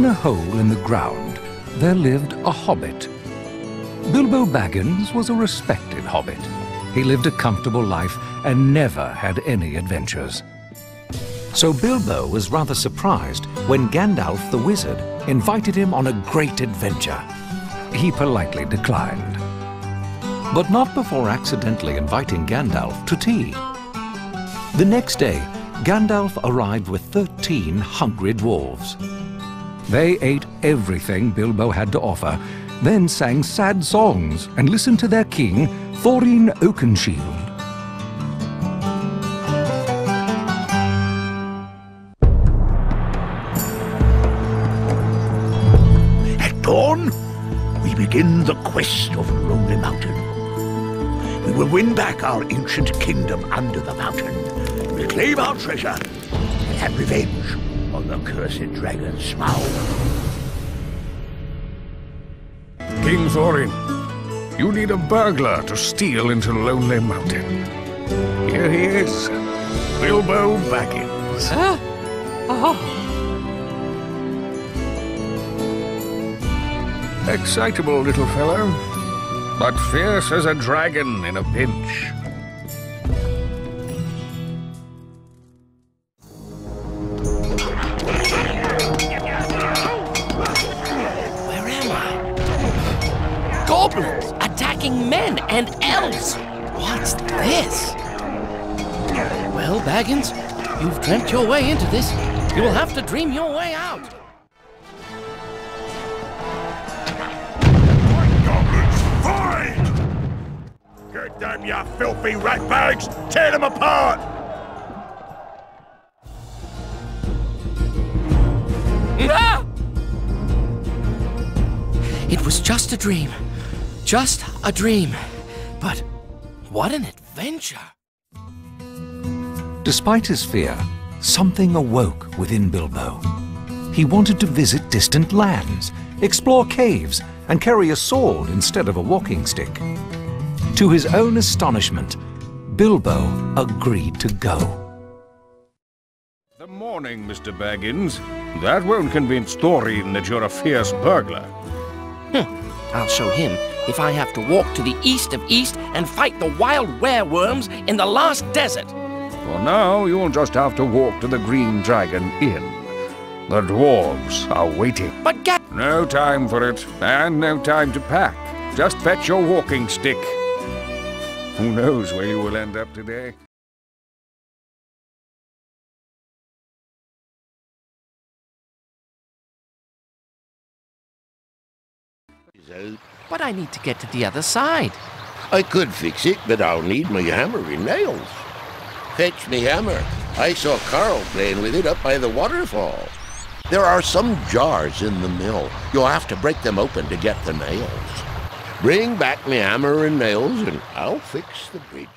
In a hole in the ground, there lived a hobbit. Bilbo Baggins was a respected hobbit. He lived a comfortable life and never had any adventures. So Bilbo was rather surprised when Gandalf the wizard invited him on a great adventure. He politely declined. But not before accidentally inviting Gandalf to tea. The next day, Gandalf arrived with 13 hungry dwarves. They ate everything Bilbo had to offer, then sang sad songs and listened to their king, Thorin Oakenshield. At dawn, we begin the quest of Lonely Mountain. We will win back our ancient kingdom under the mountain, reclaim our treasure, and have revenge on the cursed dragon Smaug. King Thorin, you need a burglar to steal into Lonely Mountain. Here he is, Bilbo Baggins. Huh? Oh. Excitable little fellow, but fierce as a dragon in a pinch. Where am I? Goblins attacking men and elves. What's this? Well, Baggins, you've dreamt your way into this. You will have to dream your way out. Get them, you filthy ratbags! Tear them apart! Ah! It was just a dream. Just a dream. But what an adventure! Despite his fear, something awoke within Bilbo. He wanted to visit distant lands, explore caves, and carry a sword instead of a walking stick. To his own astonishment, Bilbo agreed to go. The morning, Mr. Baggins. That won't convince Thorin that you're a fierce burglar. I'll show him if I have to walk to the east of East and fight the wild wereworms in the last desert. For now, you'll just have to walk to the Green Dragon Inn. The dwarves are waiting. But No time for it, and no time to pack. Just fetch your walking stick. Who knows where you will end up today? But I need to get to the other side. I could fix it, but I'll need my hammer and nails. Fetch me hammer. I saw Carl playing with it up by the waterfall. There are some jars in the mill. You'll have to break them open to get the nails. Bring back me hammer and nails, and I'll fix the bridge.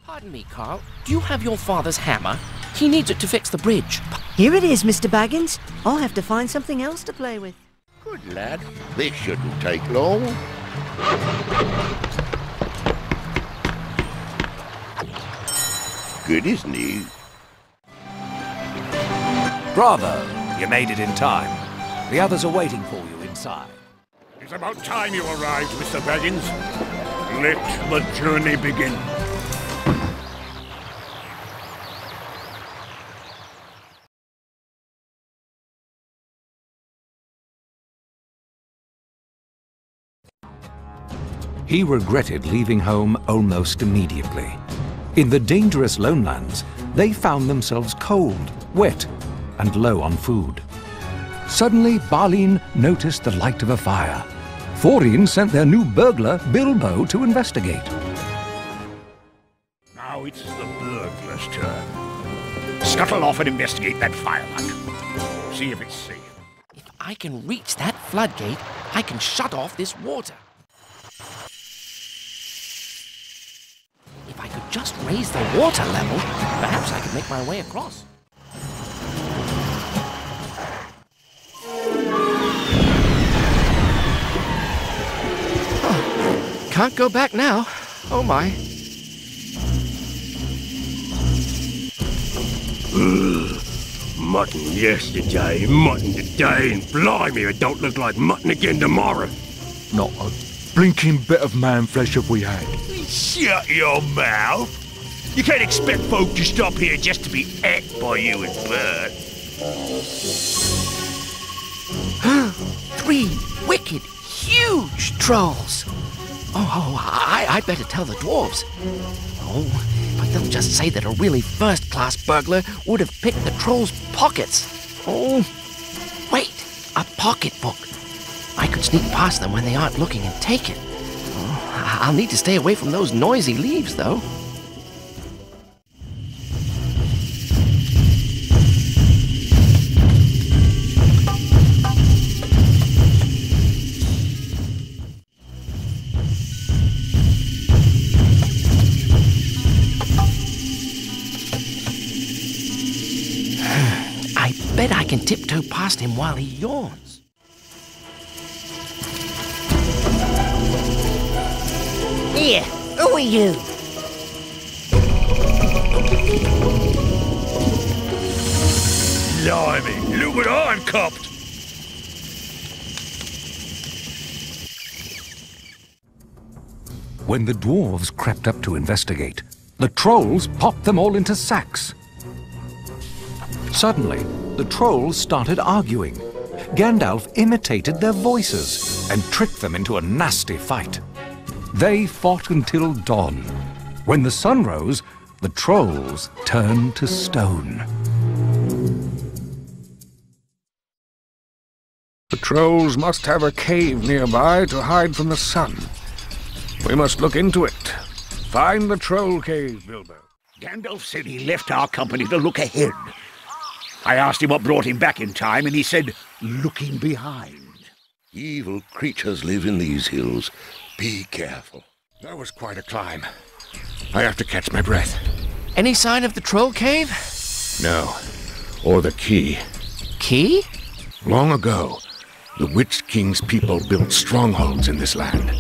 Pardon me, Carl. Do you have your father's hammer? He needs it to fix the bridge. Here it is, Mr. Baggins. I'll have to find something else to play with. Good lad. This shouldn't take long. Good as new. Bravo! You made it in time. The others are waiting for you inside. It's about time you arrived, Mr. Baggins. Let the journey begin. He regretted leaving home almost immediately. In the dangerous Lonelands, they found themselves cold, wet, and low on food. Suddenly, Balin noticed the light of a fire. Thorin sent their new burglar, Bilbo, to investigate. Now it's the burglar's turn. Scuttle off and investigate that firelight. See if it's safe. If I can reach that floodgate, I can shut off this water. If I could just raise the water level, perhaps I could make my way across. Oh, can't go back now. Oh my. mutton yesterday, mutton today, and blimey, it don't look like mutton again tomorrow. Not a blinking bit of man flesh have we had. Shut your mouth! You can't expect folk to stop here just to be ate by you and Bert. 3 wicked, huge trolls. I'd better tell the dwarves. Oh, but they'll just say that a really first-class burglar would have picked the trolls' pockets. Oh, wait, a pocketbook. I could sneak past them when they aren't looking and take it. Oh, I'll need to stay away from those noisy leaves, though. I bet I can tiptoe past him while he yawns. Here, who are you? Blimey, look what I've copped! When the dwarves crept up to investigate, the trolls popped them all into sacks. Suddenly, the trolls started arguing. Gandalf imitated their voices and tricked them into a nasty fight. They fought until dawn. When the sun rose, the trolls turned to stone. The trolls must have a cave nearby to hide from the sun. We must look into it. Find the troll cave, Bilbo. Gandalf said he left our company to look ahead. I asked him what brought him back in time, and he said, looking behind. Evil creatures live in these hills. Be careful. That was quite a climb. I have to catch my breath. Any sign of the troll cave? No. Or the key. Key? Long ago, the Witch King's people built strongholds in this land.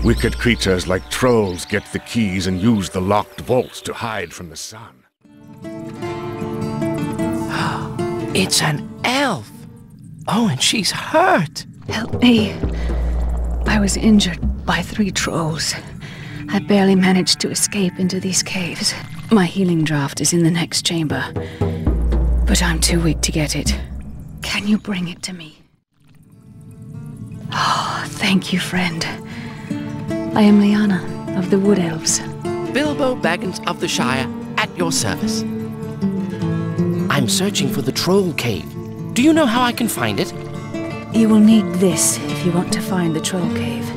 Wicked creatures like trolls get the keys and use the locked vaults to hide from the sun. It's an elf. Oh, and she's hurt. Help me. I was injured by 3 trolls. I barely managed to escape into these caves. My healing draft is in the next chamber, but I'm too weak to get it. Can you bring it to me? Oh, thank you, friend. I am Lyanna of the Wood Elves. Bilbo Baggins of the Shire, at your service. I'm searching for the troll cave. Do you know how I can find it? You will need this if you want to find the troll cave.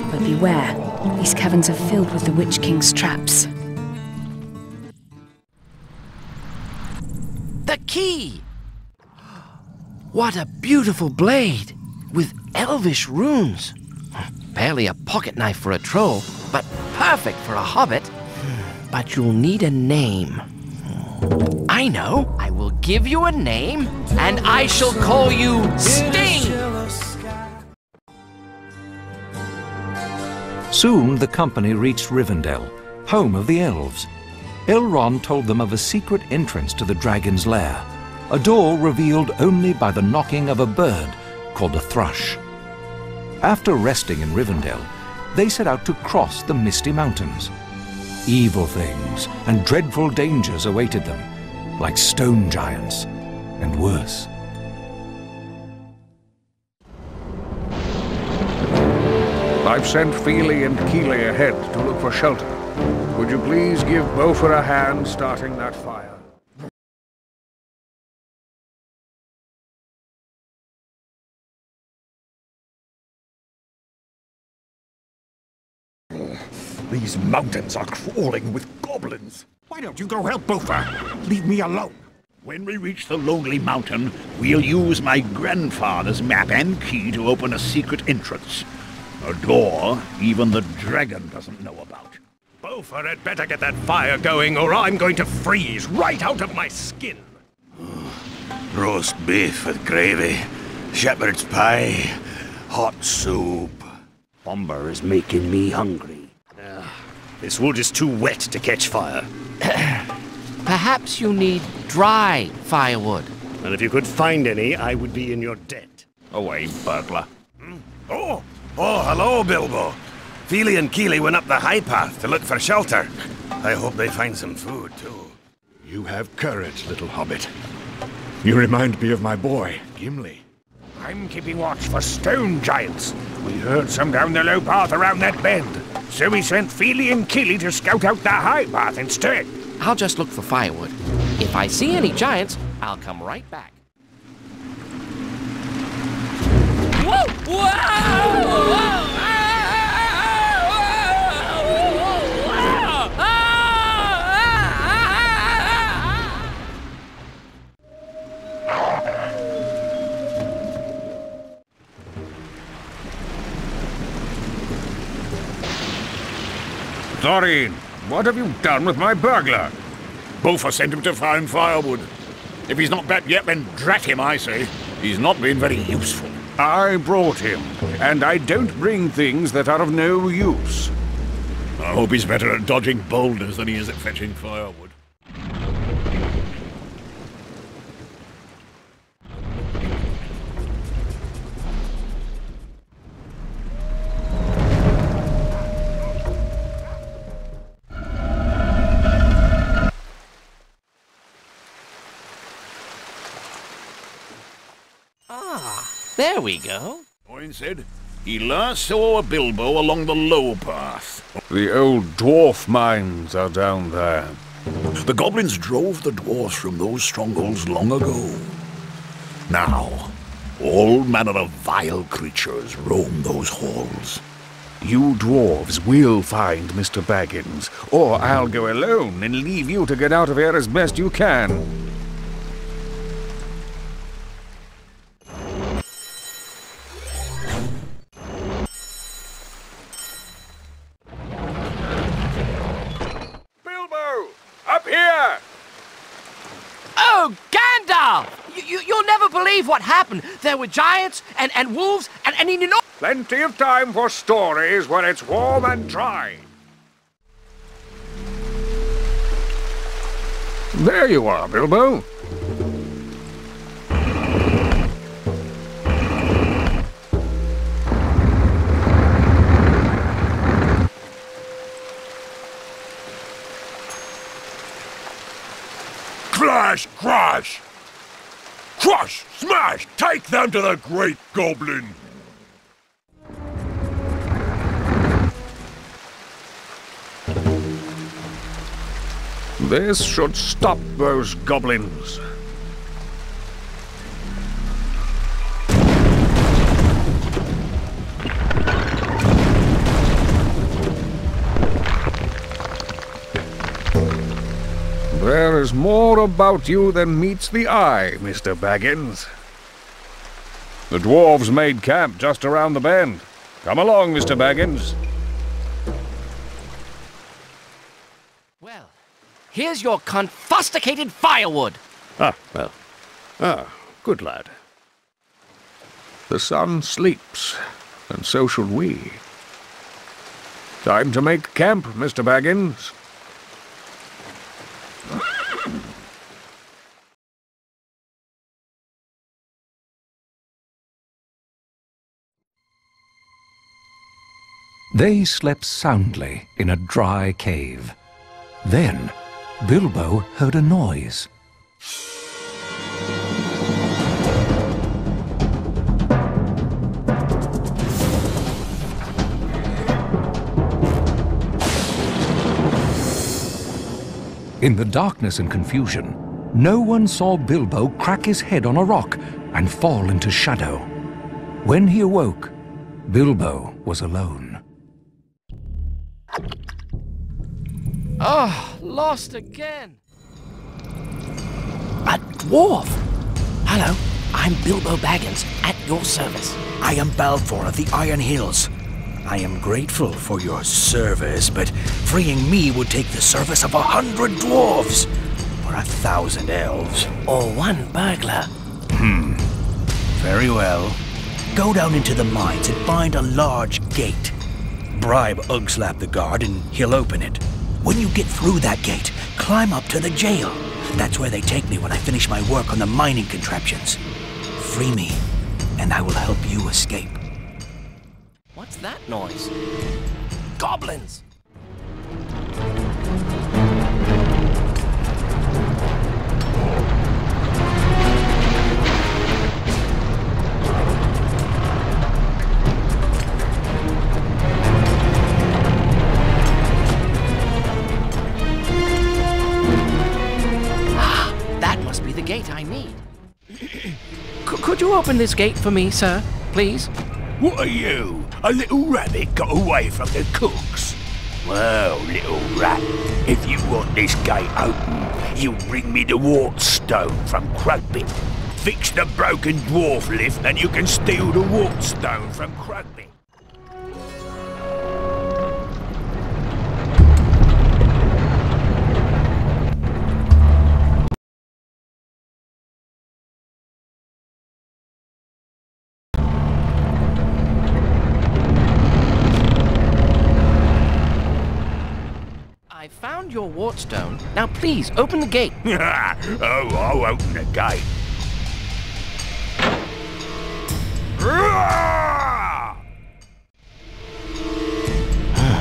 But beware, these caverns are filled with the Witch King's traps. The key! What a beautiful blade, with elvish runes. Barely a pocket knife for a troll, but perfect for a hobbit. But you'll need a name. I know. I will give you a name, and I shall call you Sting! Soon the company reached Rivendell, home of the elves. Elrond told them of a secret entrance to the dragon's lair, a door revealed only by the knocking of a bird called a thrush. After resting in Rivendell, they set out to cross the Misty Mountains. Evil things and dreadful dangers awaited them, like stone giants and worse. I've sent Feely and Keeley ahead to look for shelter. Would you please give Beaufort a hand starting that fire? These mountains are crawling with goblins. Why don't you go help Beaufort? Leave me alone. When we reach the Lonely Mountain, we'll use my grandfather's map and key to open a secret entrance. A door even the dragon doesn't know about. Beaufort had better get that fire going, or I'm going to freeze right out of my skin. Roast beef with gravy, shepherd's pie, hot soup. Umber is making me hungry. This wood is too wet to catch fire. Perhaps you need dry firewood. And if you could find any, I would be in your debt. Away, burglar. Oh, hello, Bilbo. Feely and Keely went up the high path to look for shelter. I hope they find some food, too. You have courage, little hobbit. You remind me of my boy, Gimli. I'm keeping watch for stone giants. We heard some down the low path around that bend, so we sent Feely and Keely to scout out the high path instead. I'll just look for firewood. If I see any giants, I'll come right back. Whoa! Whoa! Thorin, what have you done with my burglar? Bofa sent him to find firewood. If he's not back yet, then drat him, I say. He's not been very useful. I brought him, and I don't bring things that are of no use. I hope he's better at dodging boulders than he is at fetching firewood. There we go. Owen said he last saw Bilbo along the low path. The old dwarf mines are down there. The goblins drove the dwarves from those strongholds long ago. Now, all manner of vile creatures roam those halls. You dwarves will find Mr. Baggins, or I'll go alone and leave you to get out of here as best you can. Up here! Oh, Gandalf! You'll never believe what happened. There were giants and wolves and you know... Plenty of time for stories when it's warm and dry. There you are, Bilbo. Clash, crash! Crush, smash, take them to the great goblin! This should stop those goblins. There is more about you than meets the eye, Mr. Baggins. The dwarves made camp just around the bend. Come along, Mr. Baggins. Well, here's your confusticated firewood. Good lad. The sun sleeps, and so should we. Time to make camp, Mr. Baggins. They slept soundly in a dry cave. Then, Bilbo heard a noise. In the darkness and confusion, no one saw Bilbo crack his head on a rock and fall into shadow. When he awoke, Bilbo was alone. Oh, lost again. A dwarf! Hello, I'm Bilbo Baggins, at your service. I am Balfour of the Iron Hills. I am grateful for your service, but freeing me would take the service of 100 dwarves, or 1,000 elves. Or one burglar. Very well. Go down into the mines and find a large gate. Bribe Ugslap the guard and he'll open it. When you get through that gate, climb up to the jail. That's where they take me when I finish my work on the mining contraptions. Free me, and I will help you escape. What's that noise? Goblins! The gate I need. Could you open this gate for me, sir? Please? What are you? A little rabbit got away from the cooks? Well, little rat, if you want this gate open, you bring me the wartstone from Crugby. Fix the broken dwarf lift and you can steal the wartstone from Crugby. I found your wartstone. Now please, open the gate. Oh, I'll open the gate.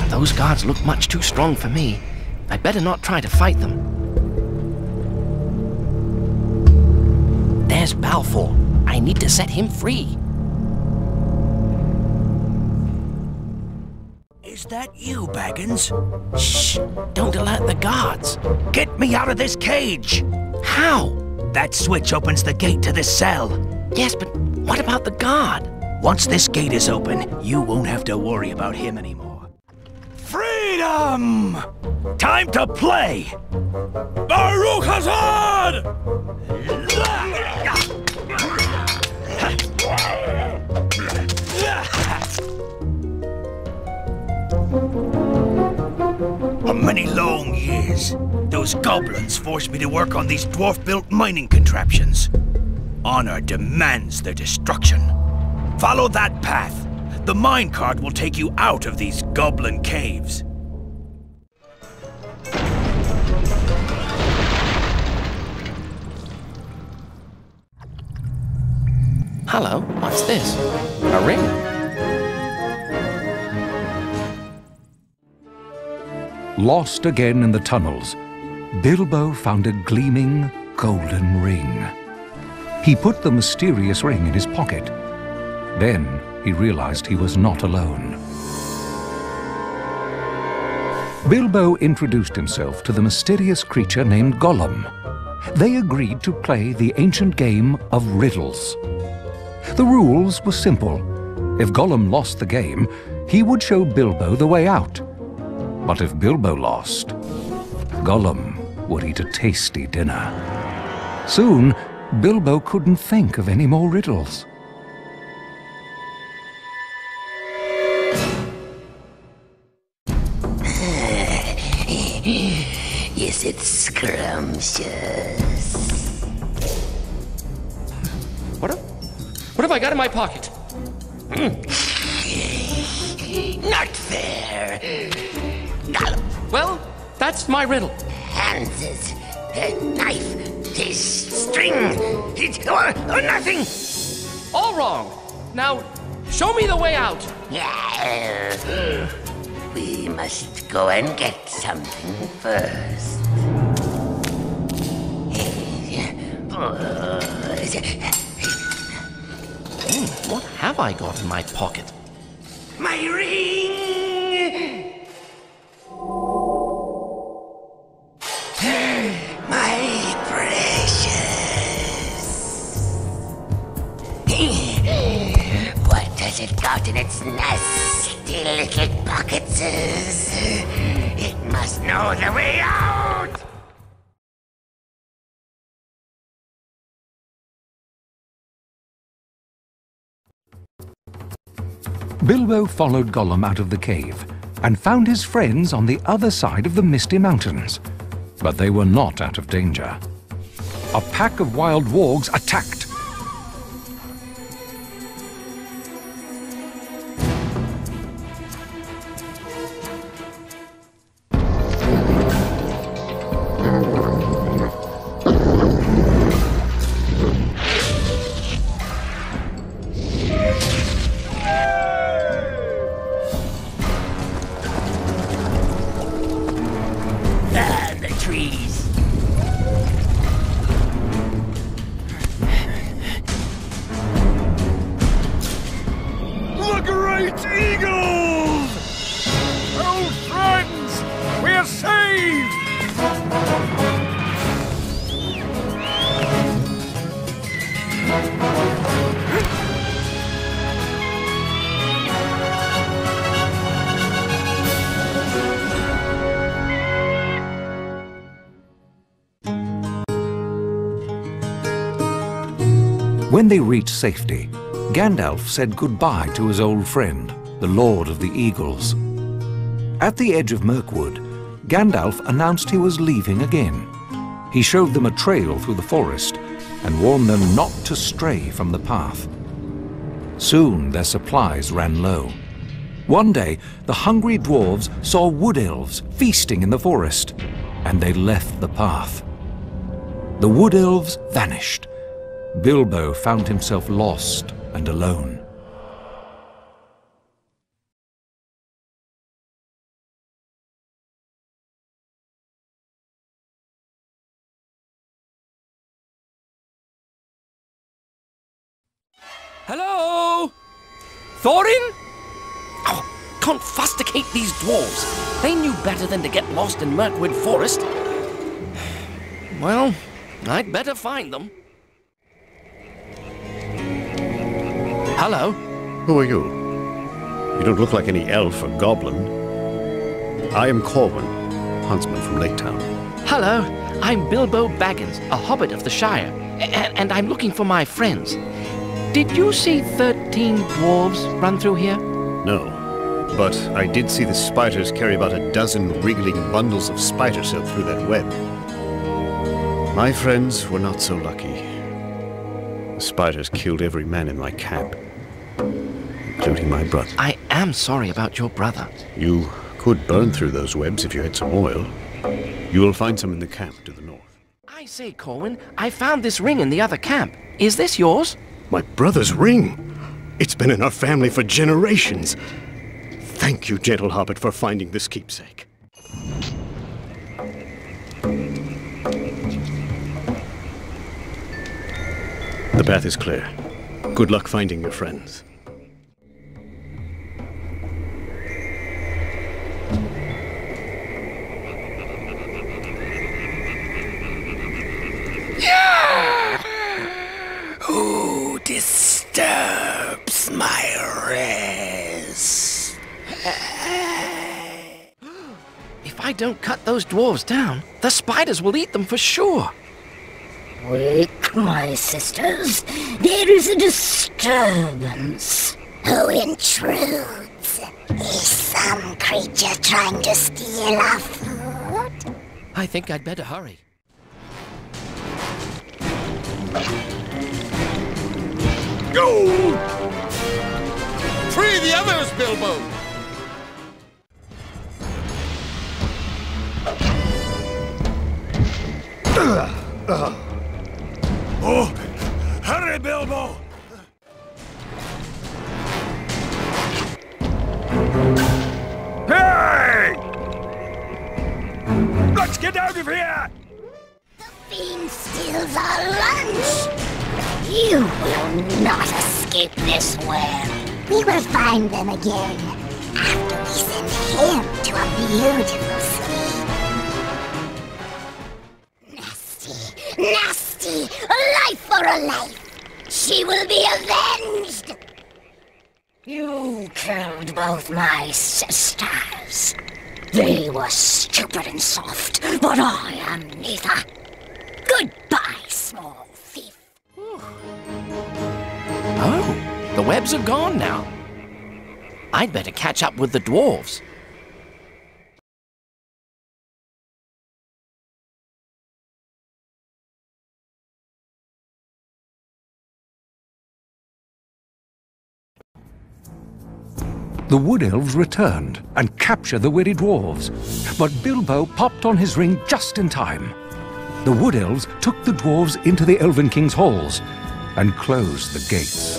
Those guards look much too strong for me. I'd better not try to fight them. There's Balfour. I need to set him free. Is that you, Baggins? Shh! Don't alert the guards. Get me out of this cage! How? That switch opens the gate to this cell. Yes, but what about the guard? Once this gate is open, you won't have to worry about him anymore. Freedom! Time to play! Baruch Hazard! For many long years, those goblins forced me to work on these dwarf-built mining contraptions. Honor demands their destruction. Follow that path. The minecart will take you out of these goblin caves. Hello, what's this? A ring? Lost again in the tunnels, Bilbo found a gleaming golden ring. He put the mysterious ring in his pocket. Then he realized he was not alone. Bilbo introduced himself to the mysterious creature named Gollum. They agreed to play the ancient game of riddles. The rules were simple. If Gollum lost the game, he would show Bilbo the way out. But if Bilbo lost, Gollum would eat a tasty dinner. Soon, Bilbo couldn't think of any more riddles. Is it scrumptious? What have I got in my pocket? Not fair. Gollum. Well, that's my riddle. Hands is knife, his string, or nothing. All wrong. Now, show me the way out. We must go and get something first. What have I got in my pocket? My ring! My precious! What has it got in its nasty little pockets? It must know the way out! Bilbo followed Gollum out of the cave and found his friends on the other side of the Misty Mountains. But they were not out of danger. A pack of wild wargs attacked. the great eagles! Old friends, we're saved! When they reached safety, Gandalf said goodbye to his old friend, the Lord of the Eagles. At the edge of Mirkwood, Gandalf announced he was leaving again. He showed them a trail through the forest and warned them not to stray from the path. Soon their supplies ran low. One day, the hungry dwarves saw wood elves feasting in the forest, and they left the path. The wood elves vanished. Bilbo found himself lost and alone. Hello? Thorin? Oh, can't fusticate these dwarves. They knew better than to get lost in Mirkwood Forest. Well, I'd better find them. Hello? Who are you? You don't look like any elf or goblin. I am Corwin, huntsman from Lake Town. Hello, I'm Bilbo Baggins, a hobbit of the Shire, and I'm looking for my friends. Did you see 13 dwarves run through here? No, but I did see the spiders carry about a dozen wriggling bundles of spider silk through that web. My friends were not so lucky. The spiders killed every man in my camp, including my brother. I am sorry about your brother. You could burn through those webs if you had some oil. You will find some in the camp to the north. I say, Corwin, I found this ring in the other camp. Is this yours? My brother's ring? It's been in our family for generations. Thank you, gentle hobbit, for finding this keepsake. The path is clear. Good luck finding your friends. Who disturbs my rest? If I don't cut those dwarves down, the spiders will eat them for sure. Wake, my sisters. There is a disturbance. Who intrudes? Is some creature trying to steal our food? I think I'd better hurry. Go! Free the others, Bilbo! Oh, hurry, Bilbo! Hey! Let's get out of here! The fiend steals our lunch! You will not escape this web. We will find them again after we send him to a beautiful sleep. Nasty, nasty! A life for a life! She will be avenged! You killed both my sisters. They were stupid and soft, but I am neither. Goodbye, small thief. Oh, the webs are gone now. I'd better catch up with the dwarves. The wood elves returned and captured the weary dwarves, but Bilbo popped on his ring just in time. The wood elves took the dwarves into the Elven King's halls and closed the gates.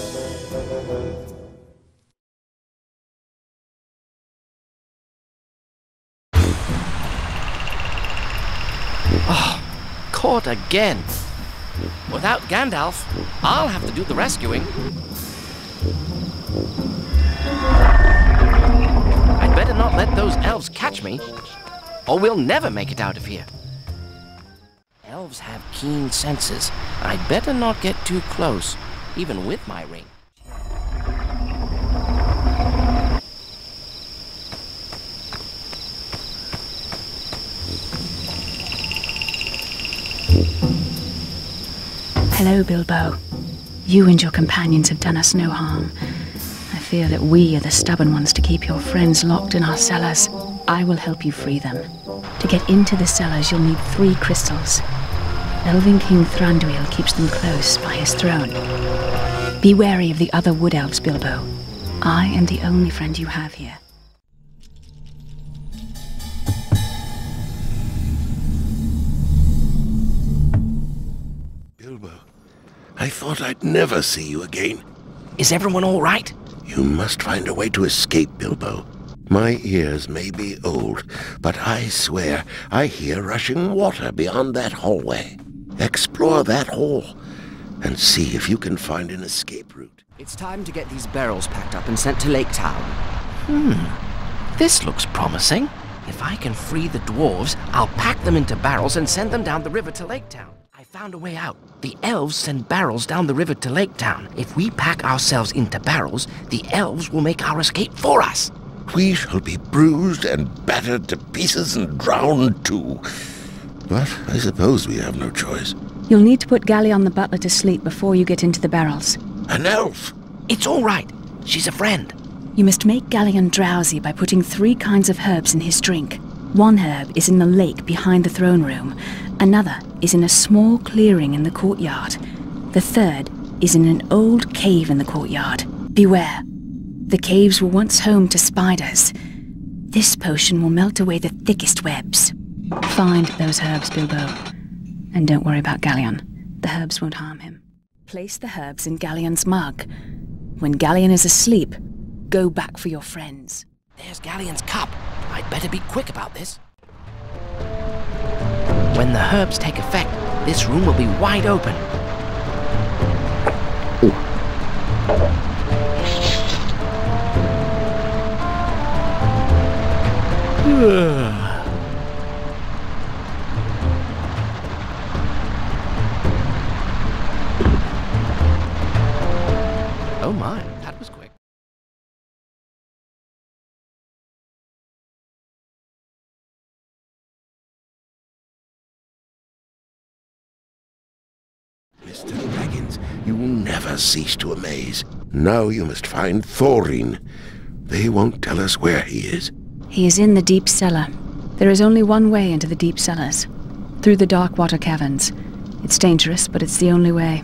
Oh, caught again. Without Gandalf, I'll have to do the rescuing. catch me, or we'll never make it out of here. Elves have keen senses. I'd better not get too close, even with my ring. Hello, Bilbo. You and your companions have done us no harm. I fear that we are the stubborn ones to keep your friends locked in our cellars. I will help you free them. To get into the cellars, you'll need 3 crystals. Elven King Thranduil keeps them close by his throne. Be wary of the other wood elves, Bilbo. I am the only friend you have here. Bilbo, I thought I'd never see you again. Is everyone all right? You must find a way to escape, Bilbo. My ears may be old, but I swear I hear rushing water beyond that hallway. Explore that hole and see if you can find an escape route. It's time to get these barrels packed up and sent to Lake Town. This looks promising. If I can free the dwarves, I'll pack them into barrels and send them down the river to Lake Town. I found a way out. The elves send barrels down the river to Lake Town. If we pack ourselves into barrels, the elves will make our escape for us. We shall be bruised and battered to pieces and drowned too. But I suppose we have no choice. You'll need to put Gallion the butler to sleep before you get into the barrels. An elf? It's all right. She's a friend. You must make Gallion drowsy by putting 3 kinds of herbs in his drink. One herb is in the lake behind the throne room. Another is in a small clearing in the courtyard. The third is in an old cave in the courtyard. Beware. The caves were once home to spiders. This potion will melt away the thickest webs. Find those herbs, Bilbo. And don't worry about Gallion. The herbs won't harm him. Place the herbs in Gallion's mug. When Gallion is asleep, go back for your friends. There's Gallion's cup. I'd better be quick about this. When the herbs take effect, this room will be wide open. Oh my, that was quick. Mr. Baggins, you will never cease to amaze. Now you must find Thorin. They won't tell us where he is. He is in the deep cellar. There is only one way into the deep cellars. Through the dark water caverns. It's dangerous, but it's the only way.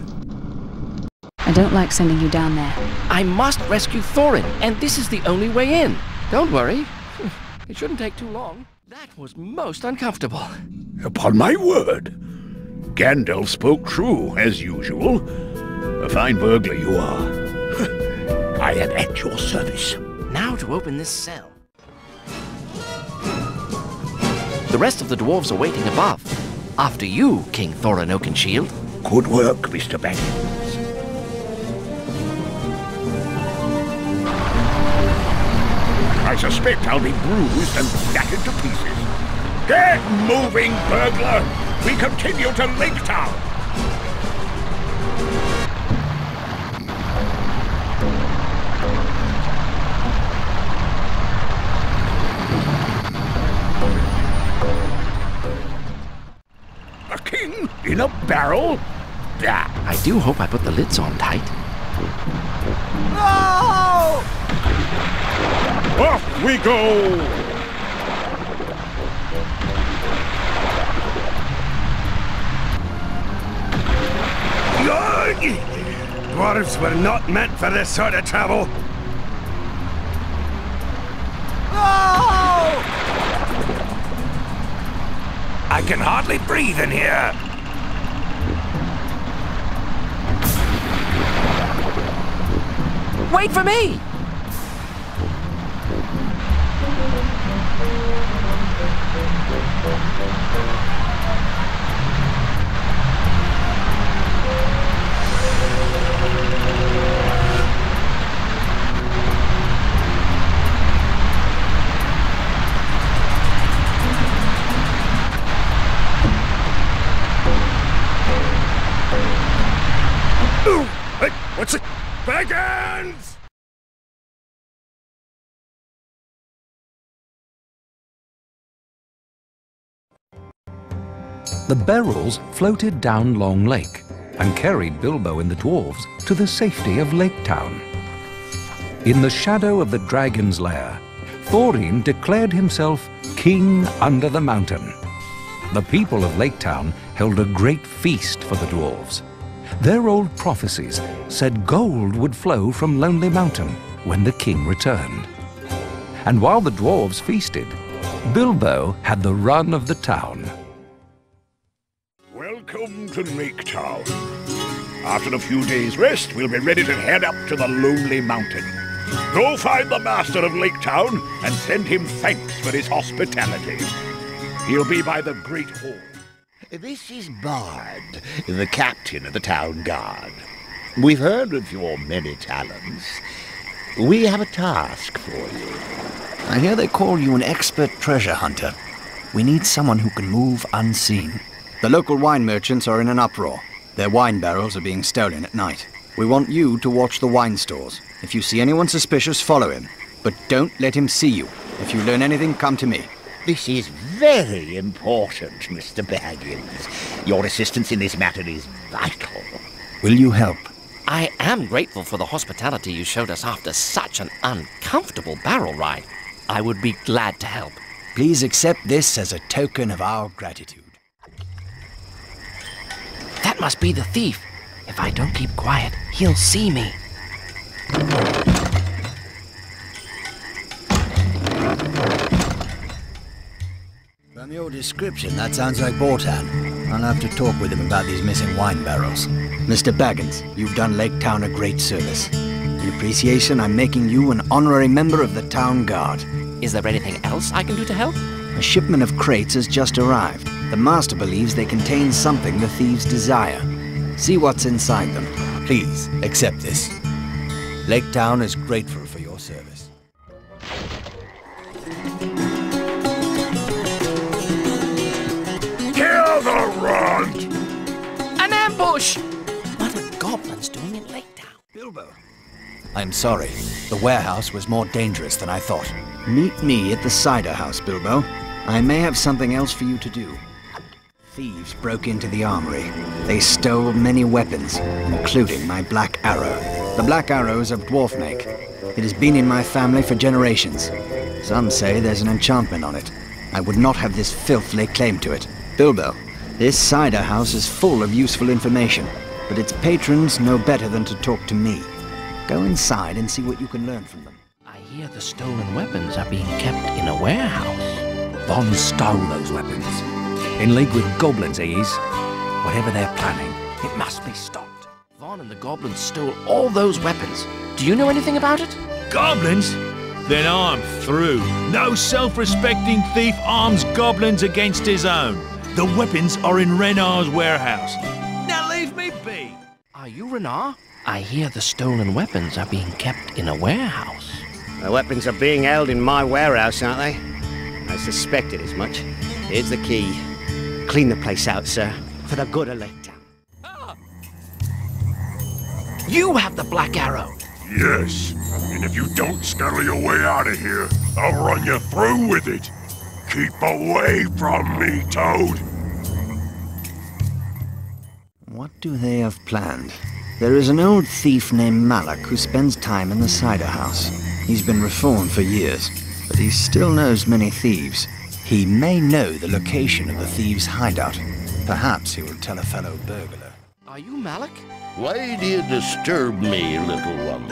I don't like sending you down there. I must rescue Thorin, and this is the only way in. Don't worry. It shouldn't take too long. That was most uncomfortable. Upon my word. Gandalf spoke true, as usual. A fine burglar you are. I am at your service. Now to open this cell. The rest of the dwarves are waiting above. After you, King Thorin Oakenshield. Good work, Mr. Baggins. I suspect I'll be bruised and battered to pieces. Get moving, burglar! We continue to Lake Town! A king in a barrel? Bah! I do hope I put the lids on tight. No! Off we go! Dwarves were not meant for this sort of travel. I can hardly breathe in here. Wait for me! Baggins! The barrels floated down Long Lake and carried Bilbo and the dwarves to the safety of Lake Town. In the shadow of the dragon's lair, Thorin declared himself king under the mountain. The people of Lake Town held a great feast for the dwarves. Their old prophecies said gold would flow from Lonely Mountain when the king returned. And while the dwarves feasted, Bilbo had the run of the town. Welcome to Lake Town. After a few days' rest, we'll be ready to head up to the Lonely Mountain. Go find the master of Lake Town and send him thanks for his hospitality. He'll be by the Great Hall. This is Bard, the captain of the town guard. We've heard of your many talents. We have a task for you. I hear they call you an expert treasure hunter. We need someone who can move unseen. The local wine merchants are in an uproar. Their wine barrels are being stolen at night. We want you to watch the wine stores. If you see anyone suspicious, follow him. But don't let him see you. If you learn anything, come to me. This is very important, Mr. Baggins. Your assistance in this matter is vital. Will you help? I am grateful for the hospitality you showed us after such an uncomfortable barrel ride. I would be glad to help. Please accept this as a token of our gratitude. That must be the thief. If I don't keep quiet, he'll see me. From your description, that sounds like Bortan. I'll have to talk with him about these missing wine barrels. Mr. Baggins, you've done Lake Town a great service. In appreciation, I'm making you an honorary member of the town guard. Is there anything else I can do to help? A shipment of crates has just arrived. The master believes they contain something the thieves desire. See what's inside them. Please, accept this. Lake Town is grateful for your service. Kill the runt! An ambush! What are goblins doing in Lake Town? Bilbo. I'm sorry. The warehouse was more dangerous than I thought. Meet me at the cider house, Bilbo. I may have something else for you to do. Thieves broke into the armory. They stole many weapons, including my black arrow. The black arrow is of dwarf make. It has been in my family for generations. Some say there's an enchantment on it. I would not have this filth lay claim to it. Bilbo, this cider house is full of useful information, but its patrons know better than to talk to me. Go inside and see what you can learn from them. I hear the stolen weapons are being kept in a warehouse. Von stole those weapons. In league with goblins, he is. Whatever they're planning, it must be stopped. Von and the goblins stole all those weapons. Do you know anything about it? Goblins? Then I'm through. No self-respecting thief arms goblins against his own. The weapons are in Renar's warehouse. Now leave me be. Are you Renar? I hear the stolen weapons are being kept in a warehouse. The weapons are being held in my warehouse, aren't they? I suspected as much. Here's the key. Clean the place out, sir, for the good of Lake Town. You have the black arrow. Yes, and if you don't scuttle your way out of here, I'll run you through with it. Keep away from me, Toad. What do they have planned? There is an old thief named Malak who spends time in the cider house. He's been reformed for years, but he still knows many thieves. He may know the location of the thieves' hideout. Perhaps he will tell a fellow burglar. Are you Malak? Why do you disturb me, little one?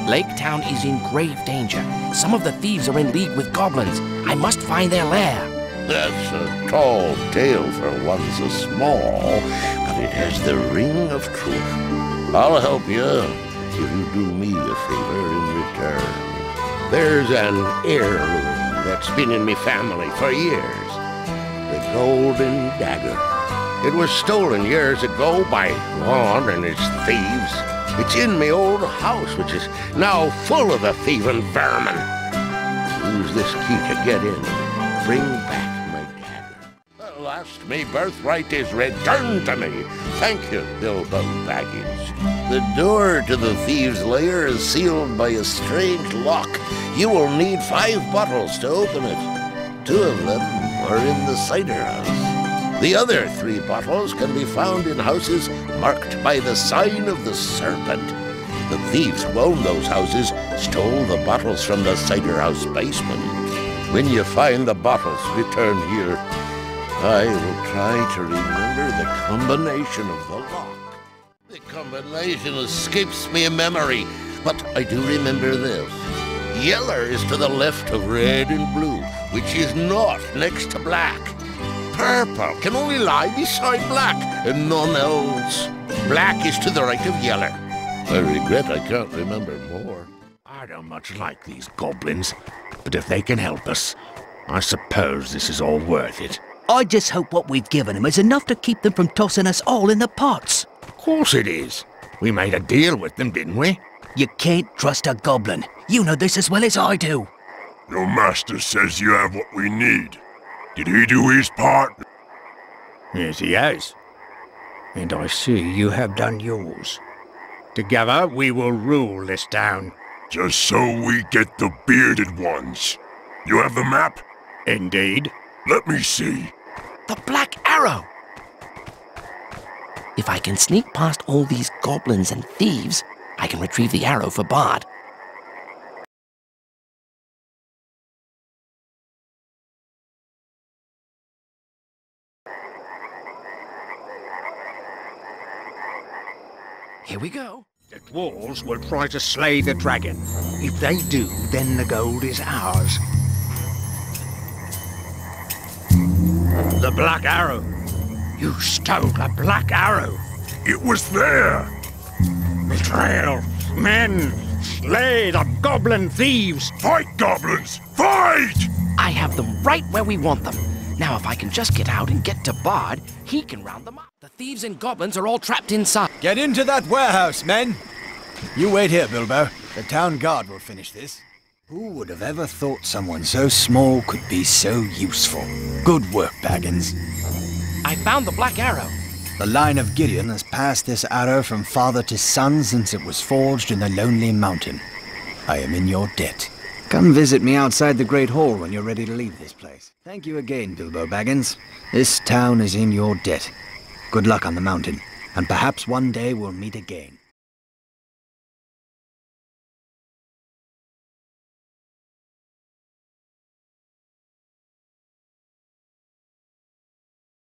Lake Town is in grave danger. Some of the thieves are in league with goblins. I must find their lair. That's a tall tale for one so small, but it has the ring of truth. I'll help you if you do me a favor in return. There's an heirloom that's been in me family for years. The golden dagger. It was stolen years ago by Vaughn and his thieves. It's in me old house, which is now full of the thieving vermin. Use this key to get in and bring back my dagger. Well, last, my birthright is returned to me. Thank you, Bilbo Baggins. The door to the thieves' lair is sealed by a strange lock. You will need 5 bottles to open it. 2 of them are in the cider house. The other 3 bottles can be found in houses marked by the sign of the serpent. The thieves who owned those houses stole the bottles from the cider house basement. When you find the bottles, return here. I will try to remember the combination of the lock. The combination escapes me in memory, but I do remember this. Yeller is to the left of red and blue, which is not next to black. Purple can only lie beside black, and none else. Black is to the right of yeller. I regret I can't remember more. I don't much like these goblins, but if they can help us, I suppose this is all worth it. I just hope what we've given them is enough to keep them from tossing us all in the pots. Of course it is. We made a deal with them, didn't we? You can't trust a goblin. You know this as well as I do. Your master says you have what we need. Did he do his part? Yes, he has. And I see you have done yours. Together, we will rule this town. Just so we get the bearded ones. You have the map? Indeed. Let me see. The Black Arrow! If I can sneak past all these goblins and thieves, I can retrieve the arrow for Bard. Here we go. The dwarves will try to slay the dragon. If they do, then the gold is ours. The Black Arrow. You stole the Black Arrow. It was there. Betrayal. Men, slay the goblin thieves. Fight, goblins! Fight! I have them right where we want them. Now if I can just get out and get to Bard, he can round them up. The thieves and goblins are all trapped inside. Get into that warehouse, men! You wait here, Bilbo. The town guard will finish this. Who would have ever thought someone so small could be so useful? Good work, Baggins. I found the Black Arrow. The line of Gideon has passed this arrow from father to son since it was forged in the Lonely Mountain. I am in your debt. Come visit me outside the Great Hall when you're ready to leave this place. Thank you again, Bilbo Baggins. This town is in your debt. Good luck on the mountain, and perhaps one day we'll meet again.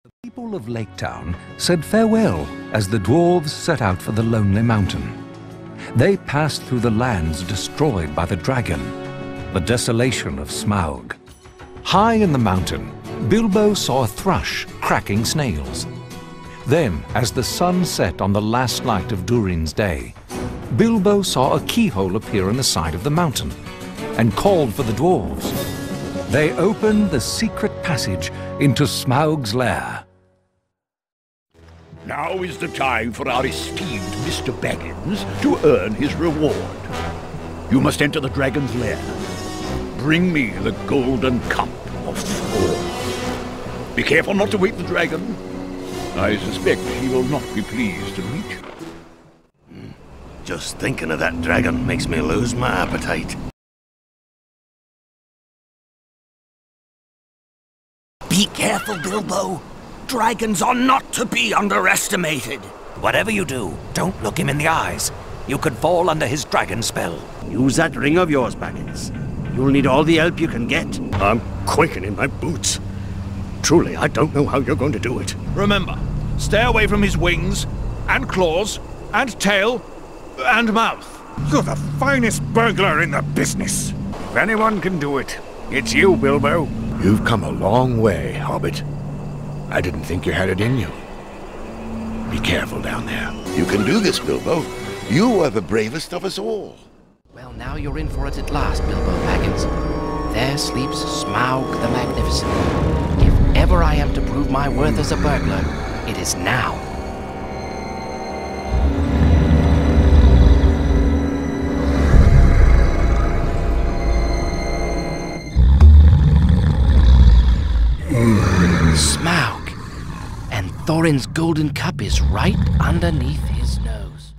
The people of Lake Town said farewell as the dwarves set out for the Lonely Mountain. They passed through the lands destroyed by the dragon, the desolation of Smaug. High in the mountain, Bilbo saw a thrush cracking snails. Then, as the sun set on the last night of Durin's day, Bilbo saw a keyhole appear in the side of the mountain and called for the dwarves. They opened the secret passage into Smaug's lair. Now is the time for our esteemed Mr. Baggins to earn his reward. You must enter the dragon's lair. Bring me the golden cup of Thor. Be careful not to wake the dragon. I suspect he will not be pleased to meet you. Just thinking of that dragon makes me lose my appetite. Be careful, Bilbo. Dragons are not to be underestimated. Whatever you do, don't look him in the eyes. You could fall under his dragon spell. Use that ring of yours, Baggins. You'll need all the help you can get. I'm quaking in my boots. Truly, I don't know how you're going to do it. Remember, stay away from his wings, and claws, and tail, and mouth. You're the finest burglar in the business. If anyone can do it, it's you, Bilbo. You've come a long way, Hobbit. I didn't think you had it in you. Be careful down there. You can do this, Bilbo. You are the bravest of us all. Well, now you're in for it at last, Bilbo Baggins. There sleeps Smaug the Magnificent. If ever I am to prove my worth as a burglar, it is now. Smaug, Thorin's golden cup is right underneath his nose.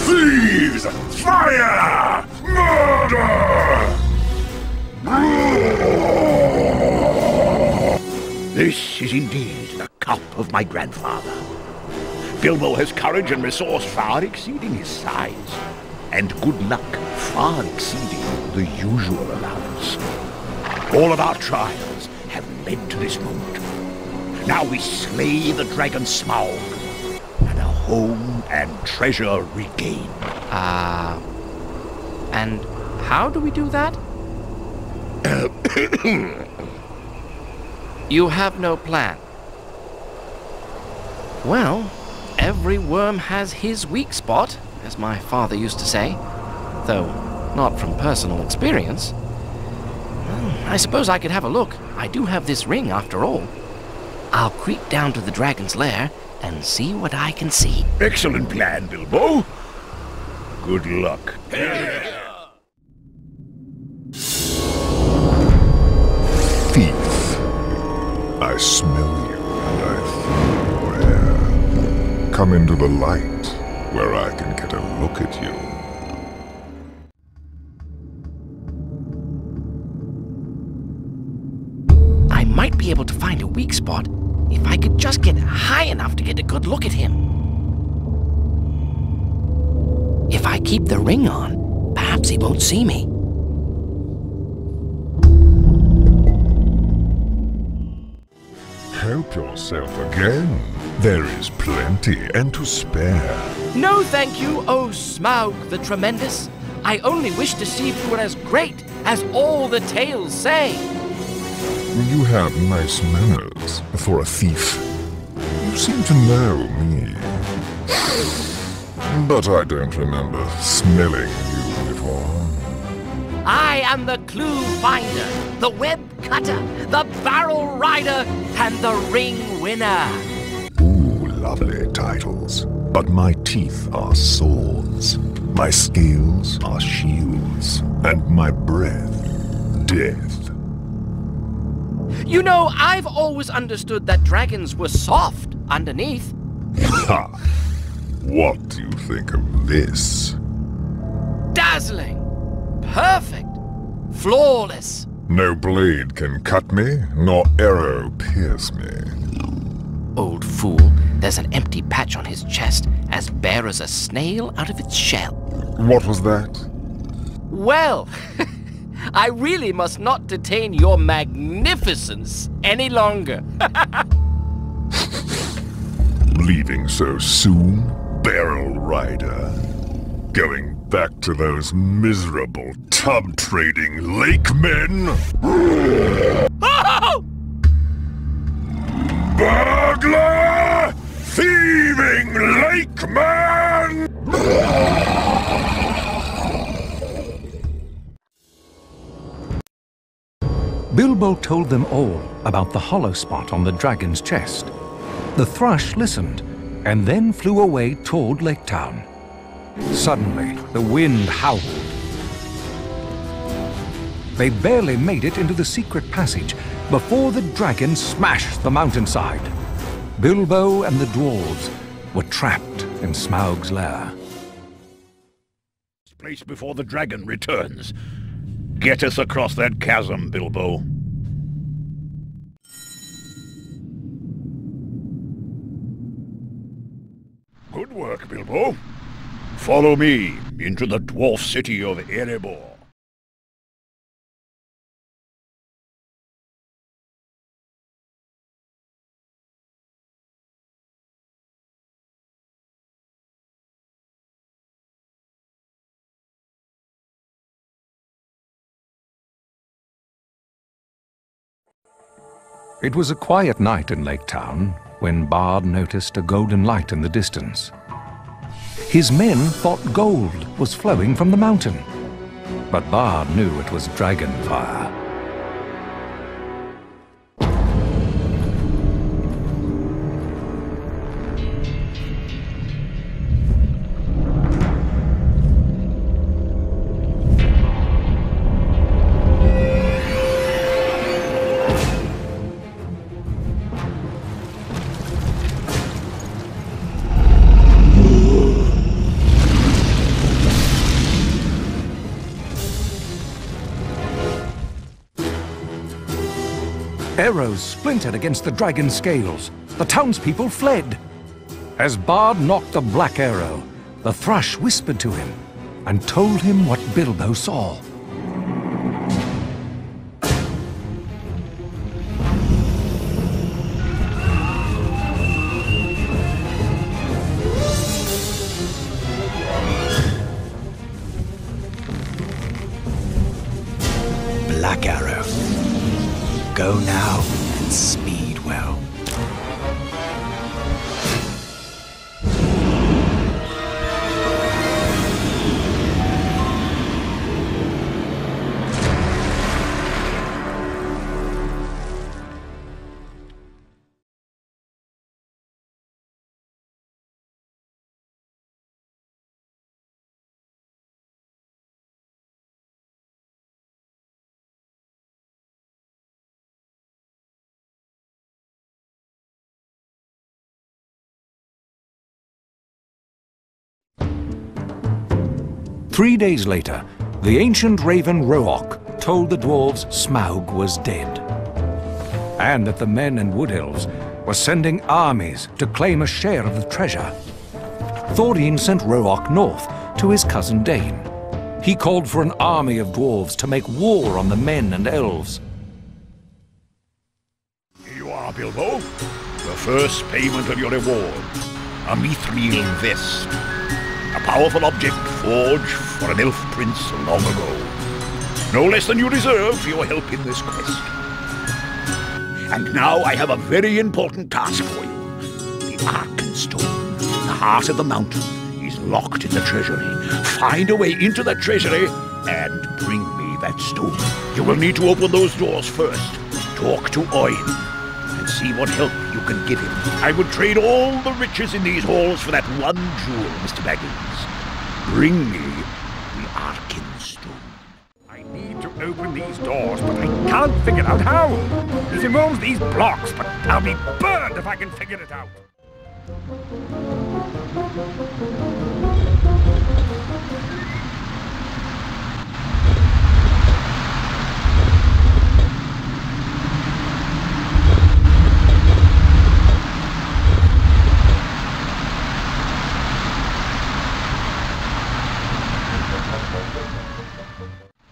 Thieves! Fire! Murder! This is indeed the cup of my grandfather. Bilbo has courage and resource far exceeding his size, and good luck far exceeding the usual allowance. All of our trials have led to this moment. Now we slay the dragon Smaug, and our home and treasure regained. And how do we do that? You have no plan. Well, every worm has his weak spot, as my father used to say, though not from personal experience. Well, I suppose I could have a look. I do have this ring, after all. I'll creep down to the dragon's lair and see what I can see. Excellent plan, Bilbo. Good luck. Thief. I smell you and I feel your air. Come into the light, where I can get a look at you. I might be able to find a weak spot if I could just get high enough to get a good look at him. If I keep the ring on, perhaps he won't see me. Help yourself again. There is plenty and to spare. No, thank you, oh Smaug the Tremendous. I only wish to see if you were as great as all the tales say. You have nice manners for a thief. You seem to know me. But I don't remember smelling you before. I am the clue finder, the web cutter, the barrel rider, and the ring winner. Ooh, lovely titles. But my teeth are swords, my scales are shields, and my breath, death. You know, I've always understood that dragons were soft underneath. Ha! What do you think of this? Dazzling, perfect, flawless. No blade can cut me, nor arrow pierce me. Old fool, there's an empty patch on his chest, as bare as a snail out of its shell. What was that? Well, I really must not detain your magnificence any longer. Leaving so soon, barrel rider? Going back to those miserable tub-trading lake men? Oh! Burglar! Thieving lake man! Bilbo told them all about the hollow spot on the dragon's chest. The thrush listened, and then flew away toward Lake Town. Suddenly, the wind howled. They barely made it into the secret passage before the dragon smashed the mountainside. Bilbo and the dwarves were trapped in Smaug's lair. This place before the dragon returns. Get us across that chasm, Bilbo. Good work, Bilbo. Follow me into the dwarf city of Erebor. It was a quiet night in Lake Town when Bard noticed a golden light in the distance. His men thought gold was flowing from the mountain, but Bard knew it was dragon fire. Arrows splintered against the dragon's scales. The townspeople fled. As Bard knocked the black arrow, the thrush whispered to him and told him what Bilbo saw. Black arrow. Go now and speed well. Three days later, the ancient raven Rook told the dwarves Smaug was dead, and that the men and wood elves were sending armies to claim a share of the treasure. Thorin sent Rook north to his cousin Dane. He called for an army of dwarves to make war on the men and elves. Here you are, Bilbo. The first payment of your reward. A mithril vest. A powerful object forged for an elf prince long ago. No less than you deserve for your help in this quest. And now I have a very important task for you. The Arkenstone, the heart of the mountain, is locked in the treasury. Find a way into the treasury and bring me that stone. You will need to open those doors first. Talk to Oin and see what help you can give him. I would trade all the riches in these halls for that one jewel, Mr. Baggins. Bring me the Arkenstone. I need to open these doors, but I can't figure out how. It involves these blocks, but I'll be burned if I can figure it out.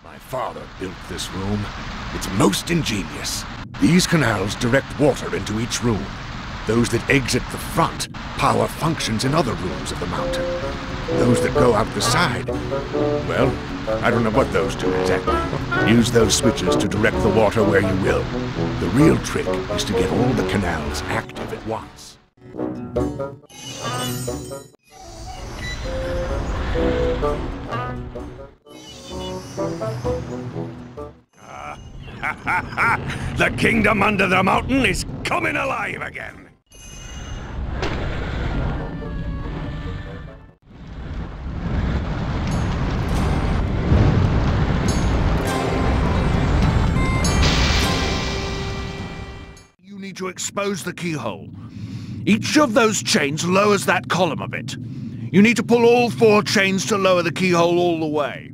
My father built this room. It's most ingenious. These canals direct water into each room. Those that exit the front power functions in other rooms of the mountain. Those that go out the side, well, I don't know what those do exactly. Use those switches to direct the water where you will. The real trick is to get all the canals active at once. The kingdom under the mountain is coming alive again. You need to expose the keyhole. Each of those chains lowers that column a bit. You need to pull all 4 chains to lower the keyhole all the way.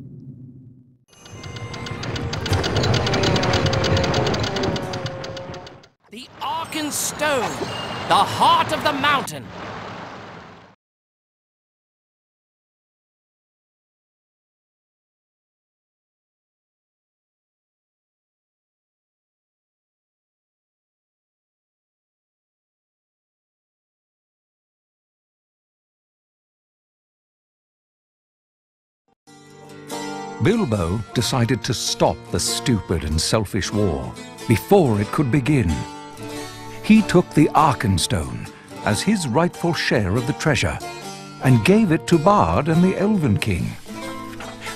The Arkenstone, the heart of the mountain. Bilbo decided to stop the stupid and selfish war before it could begin. He took the Arkenstone as his rightful share of the treasure and gave it to Bard and the Elven King.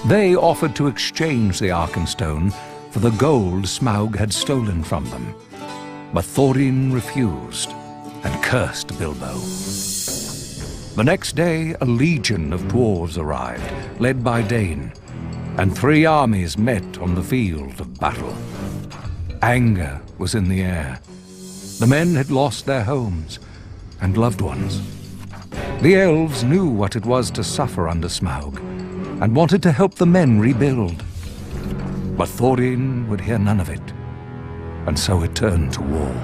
They offered to exchange the Arkenstone for the gold Smaug had stolen from them. But Thorin refused and cursed Bilbo. The next day, a legion of dwarves arrived, led by Dane, and 3 armies met on the field of battle. Anger was in the air. The men had lost their homes and loved ones. The elves knew what it was to suffer under Smaug and wanted to help the men rebuild. But Thorin would hear none of it, and so it turned to war.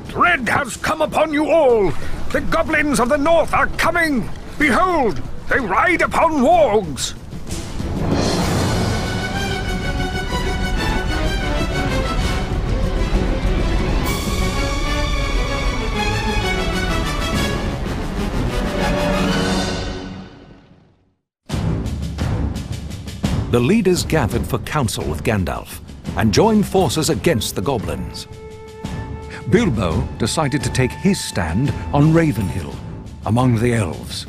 Dread has come upon you all! The goblins of the north are coming! Behold, they ride upon wargs! The leaders gathered for council with Gandalf and joined forces against the goblins. Bilbo decided to take his stand on Ravenhill, among the elves.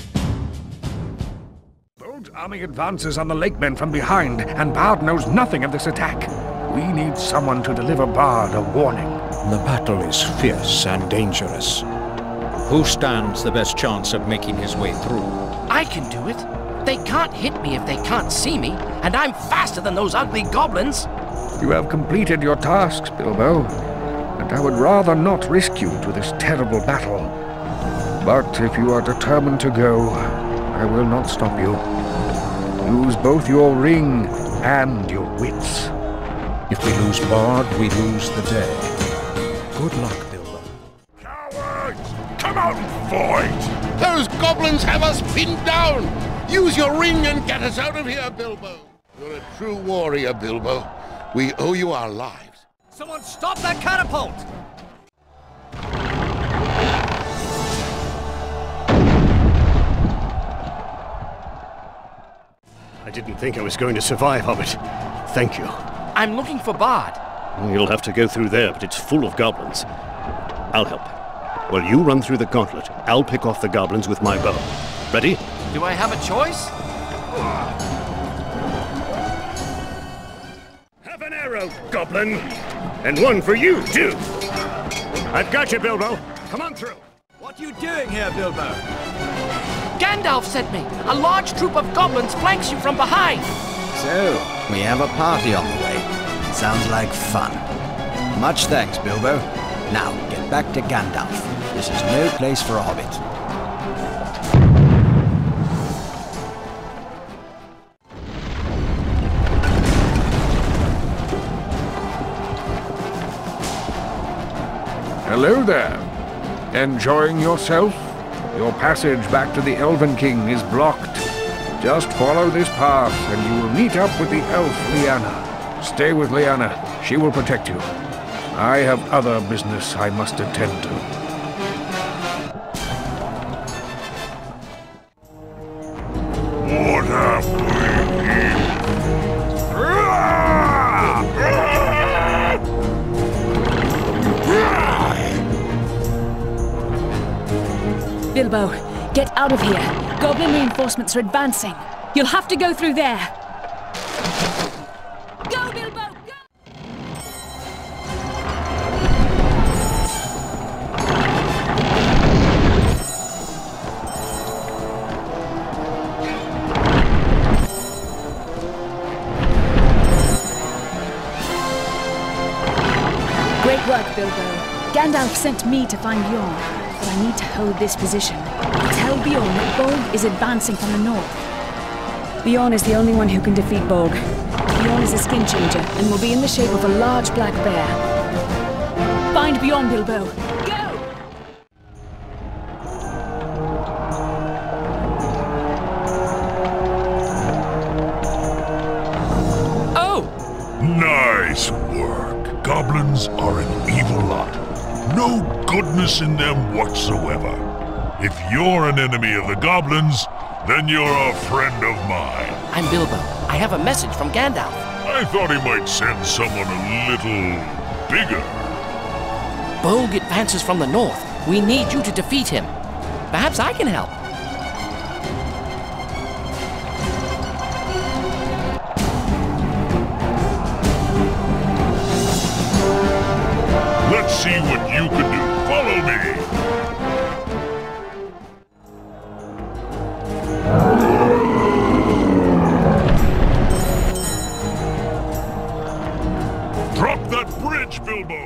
Bold army advances on the Lakemen from behind, and Bard knows nothing of this attack. We need someone to deliver Bard a warning. The battle is fierce and dangerous. Who stands the best chance of making his way through? I can do it. They can't hit me if they can't see me, and I'm faster than those ugly goblins. You have completed your tasks, Bilbo, and I would rather not risk you to this terrible battle. But if you are determined to go, I will not stop you. Use both your ring and your wits. If we lose Bard, we lose the day. Good luck, Bilbo. Cowards! Come out and fight! Those goblins have us pinned down! Use your ring and get us out of here, Bilbo! You're a true warrior, Bilbo. We owe you our lives. Someone stop that catapult! I didn't think I was going to survive, Hobbit. Thank you. I'm looking for Bard. You'll have to go through there, but it's full of goblins. I'll help. While you run through the gauntlet, I'll pick off the goblins with my bow. Ready? Do I have a choice? Have an arrow, goblin! And one for you, too! I've got you, Bilbo. Come on through. What are you doing here, Bilbo? Gandalf sent me. A large troop of goblins flanks you from behind. So, we have a party on the way. Sounds like fun. Much thanks, Bilbo. Now, get back to Gandalf. This is no place for a hobbit. Hello there. Enjoying yourself? Your passage back to the Elven King is blocked. Just follow this path and you will meet up with the elf Lyanna. Stay with Lyanna. She will protect you. I have other business I must attend to. What have we here? Bilbo, get out of here. Goblin reinforcements are advancing. You'll have to go through there. Go, Bilbo, go! Great work, Bilbo. Gandalf sent me to find Bjorn. But I need to hold this position. Tell Bjorn that Bolg is advancing from the north. Bjorn is the only one who can defeat Bolg. Bjorn is a skin changer and will be in the shape of a large black bear. Find Bjorn, Bilbo. Go! Oh! Nice work. Goblins are an evil no goodness in them whatsoever. If you're an enemy of the goblins, then you're a friend of mine. I'm Bilbo. I have a message from Gandalf. I thought he might send someone a little bigger. Bolg advances from the north. We need you to defeat him. Perhaps I can help. Let's see what you can do. Follow me. Drop that bridge, Bilbo!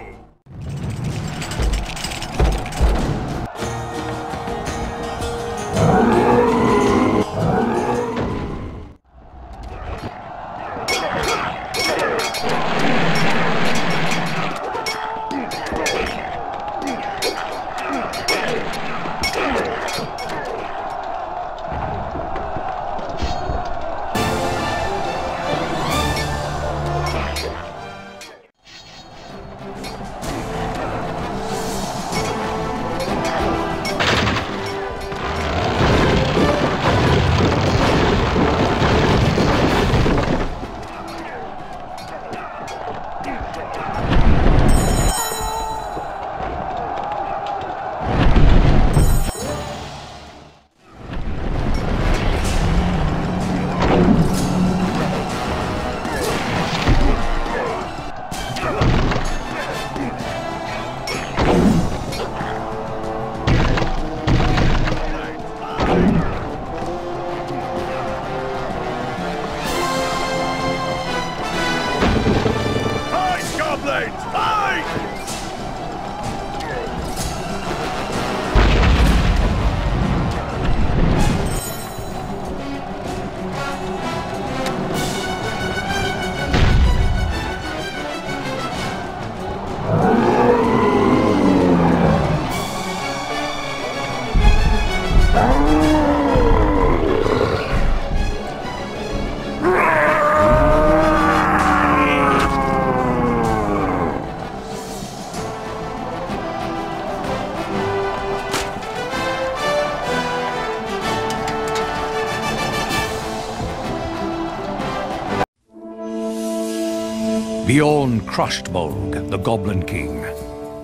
Bjorn crushed Bolg, the Goblin King.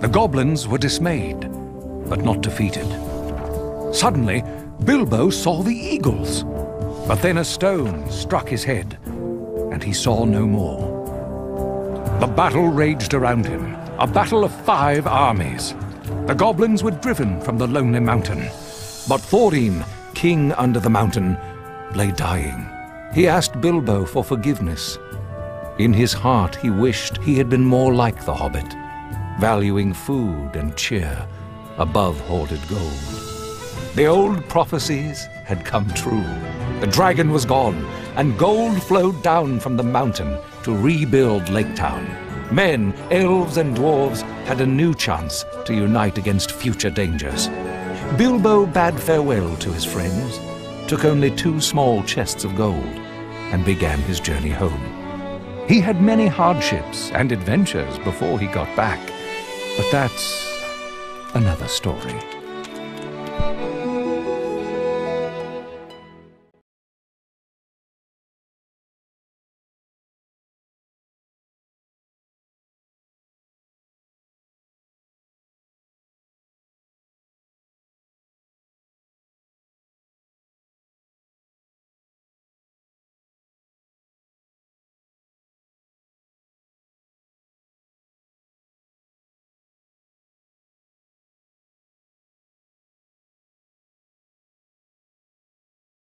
The goblins were dismayed, but not defeated. Suddenly, Bilbo saw the eagles. But then a stone struck his head, and he saw no more. The battle raged around him, a battle of 5 armies. The goblins were driven from the lonely mountain. But Thorin, king under the mountain, lay dying. He asked Bilbo for forgiveness. In his heart, he wished he had been more like the Hobbit, valuing food and cheer above hoarded gold. The old prophecies had come true. The dragon was gone, and gold flowed down from the mountain to rebuild Lake Town. Men, elves, and dwarves had a new chance to unite against future dangers. Bilbo bade farewell to his friends, took only 2 small chests of gold, and began his journey home. He had many hardships and adventures before he got back, but that's another story.